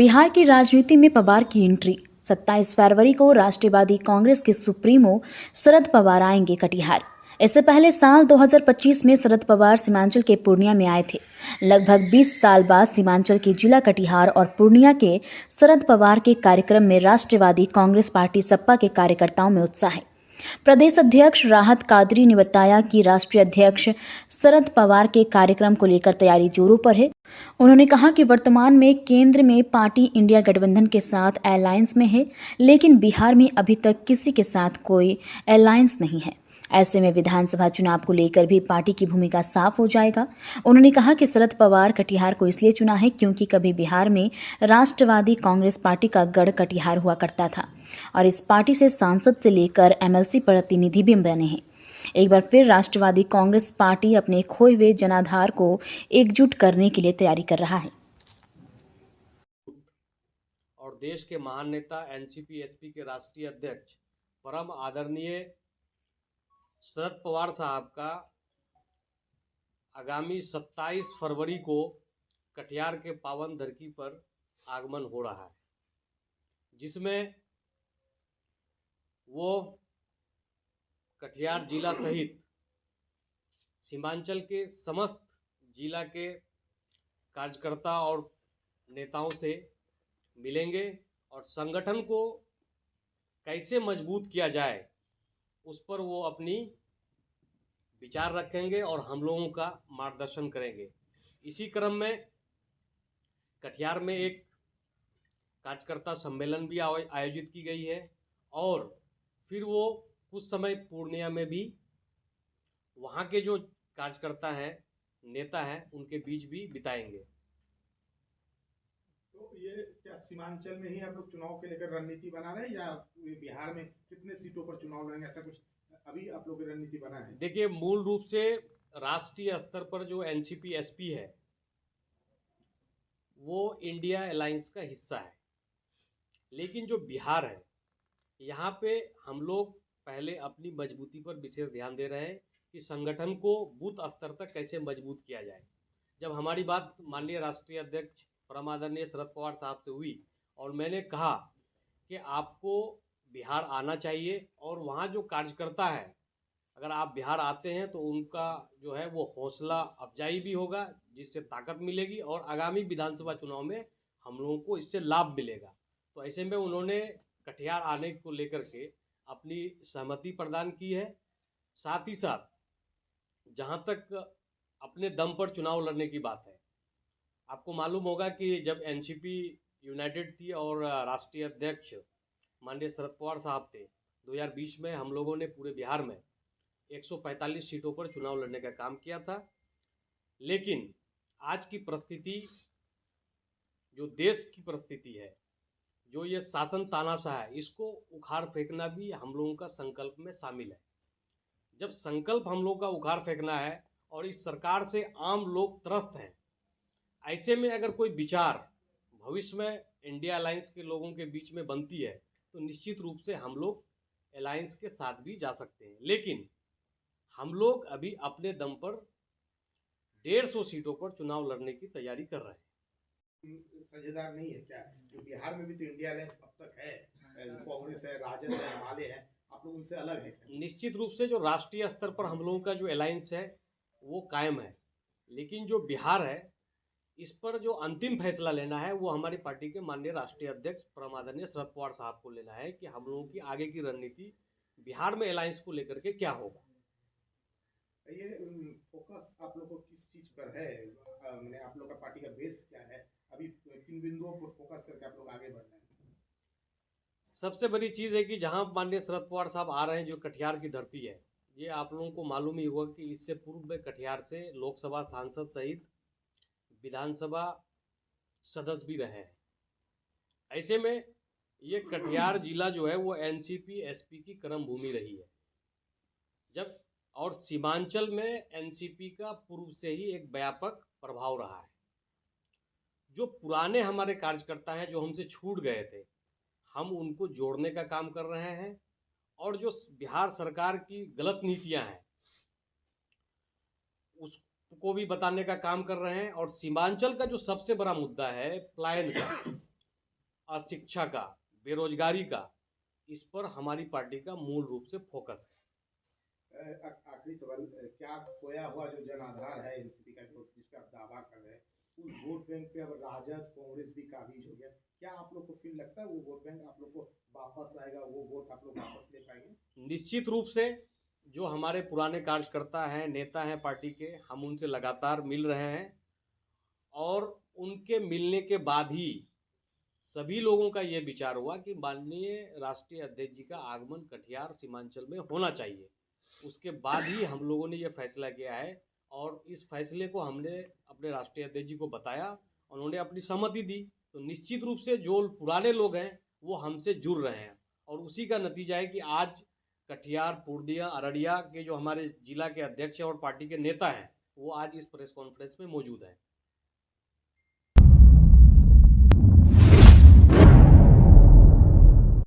बिहार की राजनीति में पवार की एंट्री। 27 फरवरी को राष्ट्रवादी कांग्रेस के सुप्रीमो शरद पवार आएंगे कटिहार। इससे पहले साल 2025 में शरद पवार सीमांचल के पूर्णिया में आए थे। लगभग 20 साल बाद सीमांचल के जिला कटिहार और पूर्णिया के शरद पवार के कार्यक्रम में राष्ट्रवादी कांग्रेस पार्टी सपा के कार्यकर्ताओं में उत्साह है। प्रदेश अध्यक्ष राहत कादरी ने बताया कि राष्ट्रीय अध्यक्ष शरद पवार के कार्यक्रम को लेकर तैयारी जोरों पर है। उन्होंने कहा कि वर्तमान में केंद्र में पार्टी इंडिया गठबंधन के साथ अलायंस में है, लेकिन बिहार में अभी तक किसी के साथ कोई अलायंस नहीं है। ऐसे में विधानसभा चुनाव को लेकर भी पार्टी की भूमिका साफ हो जाएगा। उन्होंने कहा कि शरद पवार कटिहार को इसलिए चुना है क्योंकि कभी बिहार में राष्ट्रवादी कांग्रेस पार्टी का गढ़ कटिहार हुआ करता था और इस पार्टी से सांसद से लेकर एमएलसी प्रतिनिधि भी बने हैं। एक बार फिर राष्ट्रवादी कांग्रेस पार्टी अपने खोए हुए जनाधार को एकजुट करने के लिए तैयारी कर रहा है। और देश के महान नेता एनसीपी एसपी के राष्ट्रीय अध्यक्ष परम आदरणीय शरद पवार साहब का आगामी 27 फरवरी को कटिहार के पावन धरती पर आगमन हो रहा है, जिसमें वो कटिहार जिला सहित सीमांचल के समस्त जिला के कार्यकर्ता और नेताओं से मिलेंगे और संगठन को कैसे मजबूत किया जाए उस पर वो अपनी विचार रखेंगे और हम लोगों का मार्गदर्शन करेंगे। इसी क्रम में कटिहार में एक कार्यकर्ता सम्मेलन भी आयोजित की गई है और फिर वो कुछ समय पूर्णिया में भी वहाँ के जो कार्यकर्ता हैं, नेता हैं, उनके बीच भी बिताएंगे। तो ये क्या सीमांचल में ही आप लोग चुनाव के लेकर रणनीति बना रहे हैं या बिहार में कितने सीटों पर चुनाव लड़ेंगे, ऐसा कुछ अभी आप लोग की रणनीति बना है? देखिए, मूल रूप से राष्ट्रीय स्तर पर जो एनसीपी एसपी है वो इंडिया अलायंस का हिस्सा है, लेकिन जो बिहार है यहाँ पे हम लोग पहले अपनी मजबूती पर विशेष ध्यान दे रहे हैं कि संगठन को बूथ स्तर तक कैसे मजबूत किया जाए। जब हमारी बात माननीय राष्ट्रीय अध्यक्ष परम आदरणीय शरद पवार साहब से हुई और मैंने कहा कि आपको बिहार आना चाहिए और वहाँ जो कार्यकर्ता है, अगर आप बिहार आते हैं तो उनका जो है वो हौसला अफजाई भी होगा, जिससे ताकत मिलेगी और आगामी विधानसभा चुनाव में हम लोगों को इससे लाभ मिलेगा। तो ऐसे में उन्होंने कटिहार आने को लेकर के अपनी सहमति प्रदान की है। साथ ही साथ जहाँ तक अपने दम पर चुनाव लड़ने की बात है, आपको मालूम होगा कि जब एनसीपी यूनाइटेड थी और राष्ट्रीय अध्यक्ष माननीय शरद पवार साहब थे, 2020 में हम लोगों ने पूरे बिहार में 145 सीटों पर चुनाव लड़ने का काम किया था। लेकिन आज की परिस्थिति, जो देश की परिस्थिति है, जो ये शासन तानाशाह है, इसको उखाड़ फेंकना भी हम लोगों का संकल्प में शामिल है। जब संकल्प हम लोगों का उखाड़ फेंकना है और इस सरकार से आम लोग त्रस्त हैं, ऐसे में अगर कोई विचार भविष्य में इंडिया अलायंस के लोगों के बीच में बनती है तो निश्चित रूप से हम लोग अलायंस के साथ भी जा सकते हैं। लेकिन हम लोग अभी अपने दम पर 150 सीटों पर चुनाव लड़ने की तैयारी कर रहे हैं। साझेदार नहीं है क्या? जो बिहार में भी तो इंडिया अलायंस अब तक है, कांग्रेस है, राजद है, माले है, आप लोग उनसे अलग है? निश्चित रूप से जो राष्ट्रीय स्तर पर हम लोगों का जो अलायंस है वो कायम है, लेकिन जो बिहार है इस पर जो अंतिम फैसला लेना है वो हमारी पार्टी के माननीय राष्ट्रीय अध्यक्ष परम आदरणीय शरद पवार साहब को लेना है कि हम लोगों की आगे की रणनीति बिहार में अलायंस को लेकर के क्या होगा। ये फोकस आप लोग को किस चीज पर है? मैंने आप लोग का पार्टी का बेस क्या है? अभी किन बिंदुओं पर फोकस करके आप लोग आगे बढ़ रहे हैं? सबसे बड़ी चीज़ है कि जहां माननीय शरद पवार साहब आ रहे हैं, जो कटिहार की धरती है, ये आप लोगों को मालूम ही होगा कि इससे पूर्व में कटिहार से लोकसभा सांसद सहित विधानसभा सदस्य भी रहे हैं। ऐसे में ये कटिहार जिला जो है वो एनसीपी एसपी की कर्म भूमि रही है। जब और सीमांचल में एनसीपी का पूर्व से ही एक व्यापक प्रभाव रहा है। जो पुराने हमारे कार्यकर्ता हैं जो हमसे छूट गए थे, हम उनको जोड़ने का काम कर रहे हैं और जो बिहार सरकार की गलत नीतियां हैं उसको भी बताने का काम कर रहे हैं। और सीमांचल का जो सबसे बड़ा मुद्दा है पलायन का, अशिक्षा का, बेरोजगारी का, इस पर हमारी पार्टी का मूल रूप से फोकस है। आखिरी सवाल, क्या खोया हुआ जो जन आधार है एनसीपी का जिस पे आप दावा कर रहे हैं, उस वोट बैंक पे अब राजद कांग्रेस भी काबिज हो गया, क्या आप लोग को फील लगता है वो वोट बैंक आप लोग को वापस आएगा, वो वोट आप लोग वापस ले पाएंगे? निश्चित रूप से जो हमारे पुराने कार्यकर्ता हैं, नेता हैं पार्टी के, हम उनसे लगातार मिल रहे हैं और उनके मिलने के बाद ही सभी लोगों का ये विचार हुआ कि माननीय राष्ट्रीय अध्यक्ष जी का आगमन कटिहार सीमांचल में होना चाहिए। उसके बाद ही हम लोगों ने ये फैसला किया है और इस फैसले को हमने अपने राष्ट्रीय अध्यक्ष जी को बताया, उन्होंने अपनी सहमति दी। तो निश्चित रूप से जो पुराने लोग हैं वो हमसे जुड़ रहे हैं और उसी का नतीजा है कि आज कटिहार, पूर्णिया, अररिया के जो हमारे जिला के अध्यक्ष और पार्टी के नेता हैं वो आज इस प्रेस कॉन्फ्रेंस में मौजूद हैं।